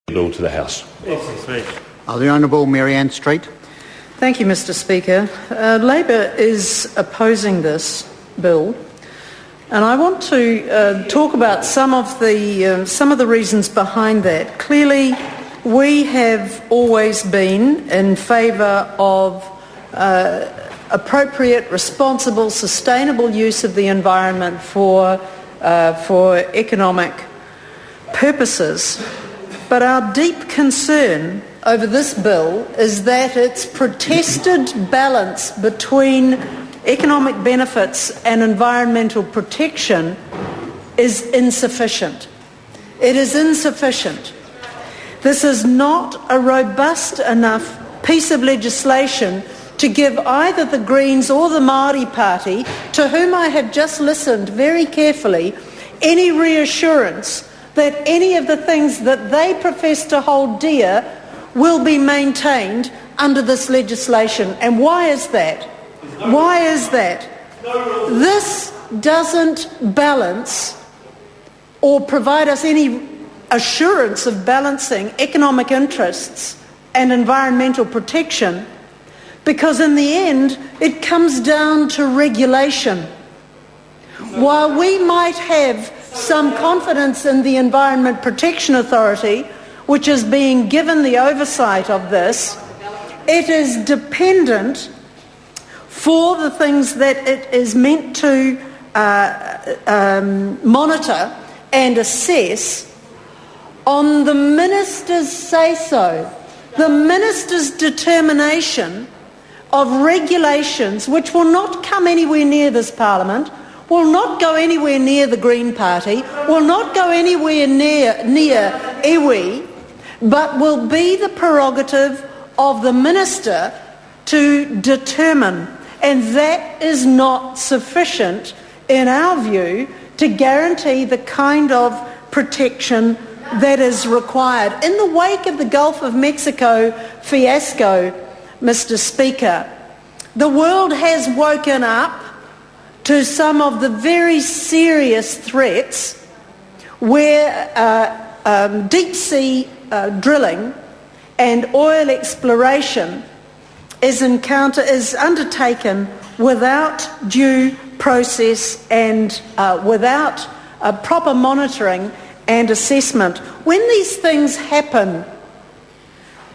bill to the House. The Honourable Mary Ann Street. Thank you, Mr Speaker. Labor is opposing this bill, and I want to talk about some of the reasons behind that. Clearly, we have always been in favour of appropriate, responsible, sustainable use of the environment for economic purposes. But our deep concern over this bill is that its protested balance between economic benefits and environmental protection is insufficient. It is insufficient. This is not a robust enough piece of legislation to give either the Greens or the Māori Party, to whom I have just listened very carefully, any reassurance that any of the things that they profess to hold dear will be maintained under this legislation. And why is that? Why is that? This doesn't balance or provide us any assurance of balancing economic interests and environmental protection, because in the end it comes down to regulation. While we might have some confidence in the Environment Protection Authority, which is being given the oversight of this, it is dependent for the things that it is meant to monitor and assess on the minister's say-so, the minister's determination of regulations which will not come anywhere near this Parliament, will not go anywhere near the Green Party, will not go anywhere near iwi, but will be the prerogative of the minister to determine. And that is not sufficient, in our view, to guarantee the kind of protection that is required. In the wake of the Gulf of Mexico fiasco, Mr Speaker, the world has woken up to some of the very serious threats where deep sea drilling and oil exploration is undertaken without due process and without proper monitoring and assessment. When these things happen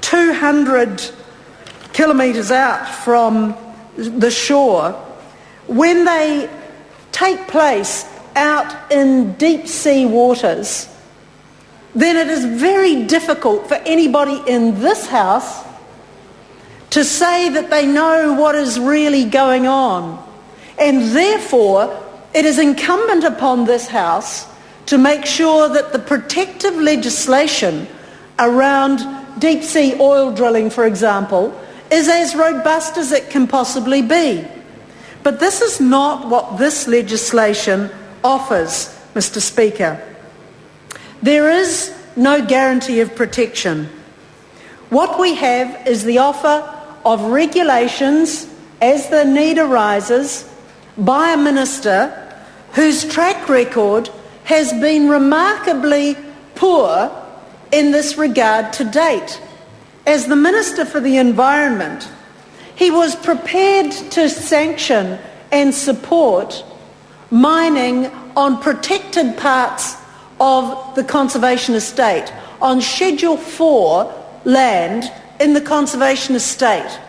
200 kilometres out from the shore, when they take place out in deep sea waters, then it is very difficult for anybody in this House to say that they know what is really going on. And therefore, it is incumbent upon this House to make sure that the protective legislation around deep sea oil drilling, for example, is as robust as it can possibly be. But this is not what this legislation offers, Mr Speaker. There is no guarantee of protection. What we have is the offer of regulations as the need arises by a minister whose track record has been remarkably poor in this regard to date. As the Minister for the Environment, he was prepared to sanction and support mining on protected parts of the conservation estate, on Schedule 4 land in the conservation estate.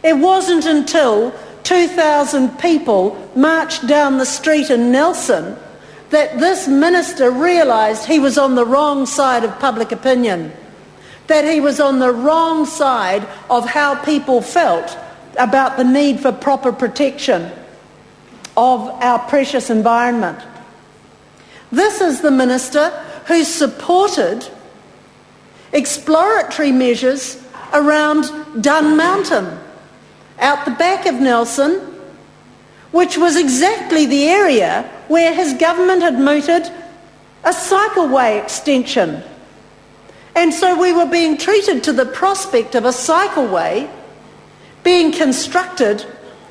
It wasn't until 2,000 people marched down the street in Nelson that this minister realised he was on the wrong side of public opinion, that he was on the wrong side of how people felt about the need for proper protection of our precious environment. This is the minister who supported exploratory measures around Dun Mountain, out the back of Nelson, which was exactly the area where his government had mooted a cycleway extension. And so we were being treated to the prospect of a cycleway being constructed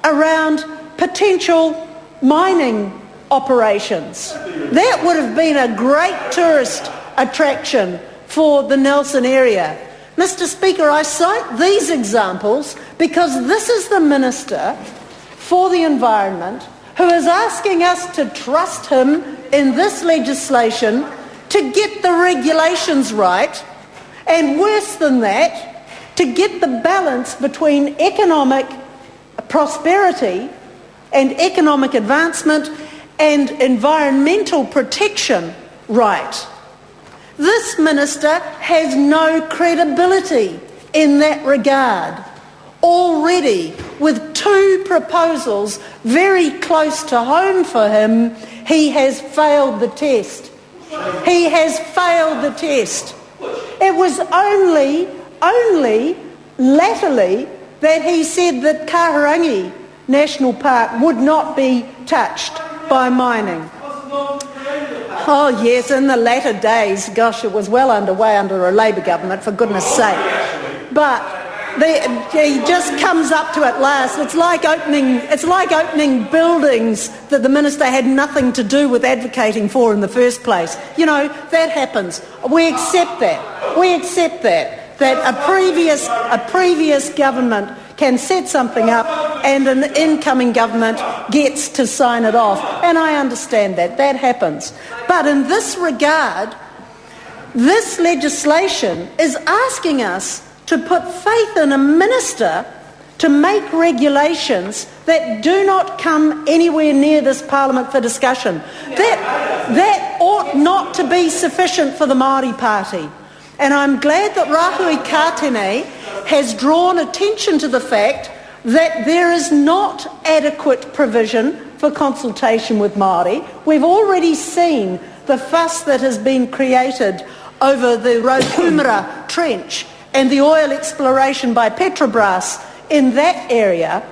around potential mining operations. That would have been a great tourist attraction for the Nelson area. Mr. Speaker, I cite these examples because this is the Minister for the Environment who is asking us to trust him in this legislation to get the regulations right, and worse than that, to get the balance between economic prosperity and economic advancement and environmental protection right. This Minister has no credibility in that regard. Already, with two proposals very close to home for him, he has failed the test. He has failed the test. It was only latterly that he said that Kahurangi National Park would not be touched by mining. Oh yes, in the latter days, gosh, it was well underway under a Labour government, for goodness sake. But he just comes up to it last. It's like opening buildings that the Minister had nothing to do with advocating for in the first place. You know, that happens. We accept that. We accept that a previous government can set something up and an incoming government gets to sign it off. And I understand that. That happens. But in this regard, this legislation is asking us to put faith in a minister to make regulations that do not come anywhere near this Parliament for discussion. That ought not to be sufficient for the Māori Party. And I'm glad that Rahui Kātene has drawn attention to the fact that there is not adequate provision for consultation with Māori. We've already seen the fuss that has been created over the Raukumara Trench and the oil exploration by Petrobras in that area.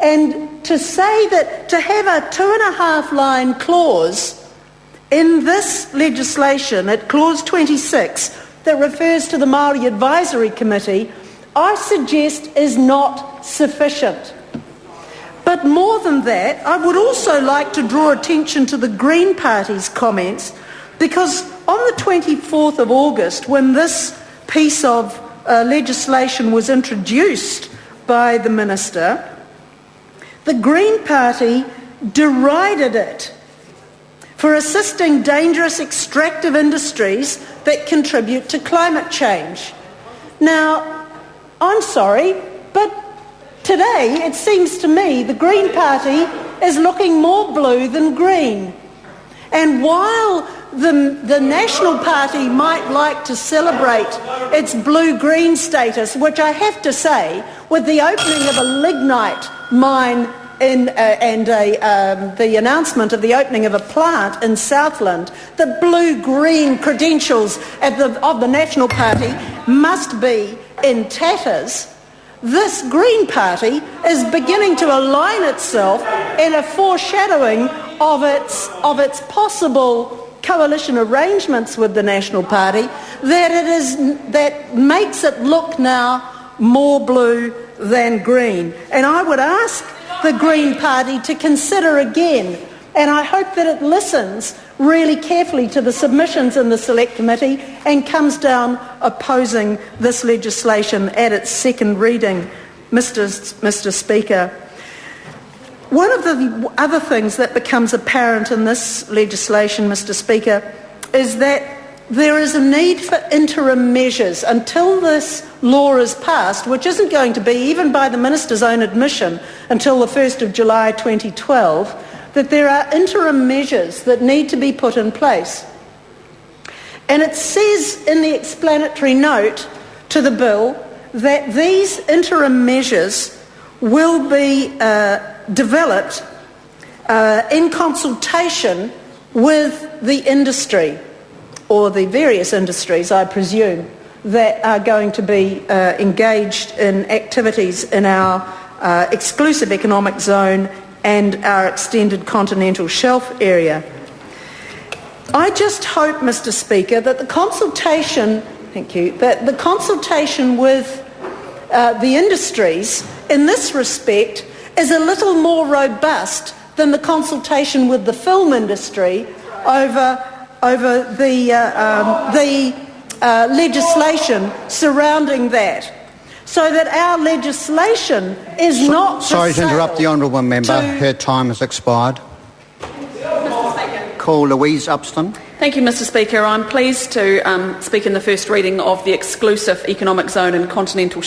And to say that to have a 2.5-line clause in this legislation at clause 26 that refers to the Māori Advisory Committee, I suggest is not sufficient. But more than that, I would also like to draw attention to the Green Party's comments, because on the 24th of August, when this piece of legislation was introduced by the Minister, the Green Party derided it for assisting dangerous extractive industries that contribute to climate change. Now, I'm sorry, but today it seems to me the Green Party is looking more blue than green. And while the National Party might like to celebrate its blue-green status, which I have to say, with the opening of a lignite mine and the announcement of the opening of a plant in Southland, the blue-green credentials of the National Party must be in tatters. This Green Party is beginning to align itself in a foreshadowing of its possible coalition arrangements with the National Party that makes it look now more blue than green. And I would ask the Green Party to consider again, and I hope that it listens really carefully to the submissions in the Select Committee and comes down opposing this legislation at its second reading, Mr. Speaker. One of the other things that becomes apparent in this legislation, Mr. Speaker, is that there is a need for interim measures until this law is passed, which isn't going to be, even by the Minister's own admission, until the 1st of July 2012, that there are interim measures that need to be put in place. And it says in the explanatory note to the bill that these interim measures will be developed in consultation with the industry, or the various industries, I presume, that are going to be engaged in activities in our exclusive economic zone and our extended continental shelf area. I just hope, Mr. Speaker, that the consultation, with the industries in this respect is a little more robust than the consultation with the film industry over the legislation surrounding that, so that our legislation is not for Sorry to interrupt the sale honourable member. to- Her time has expired. Call Louise Upston. Thank you, Mr Speaker. I'm pleased to speak in the first reading of the exclusive economic zone in continental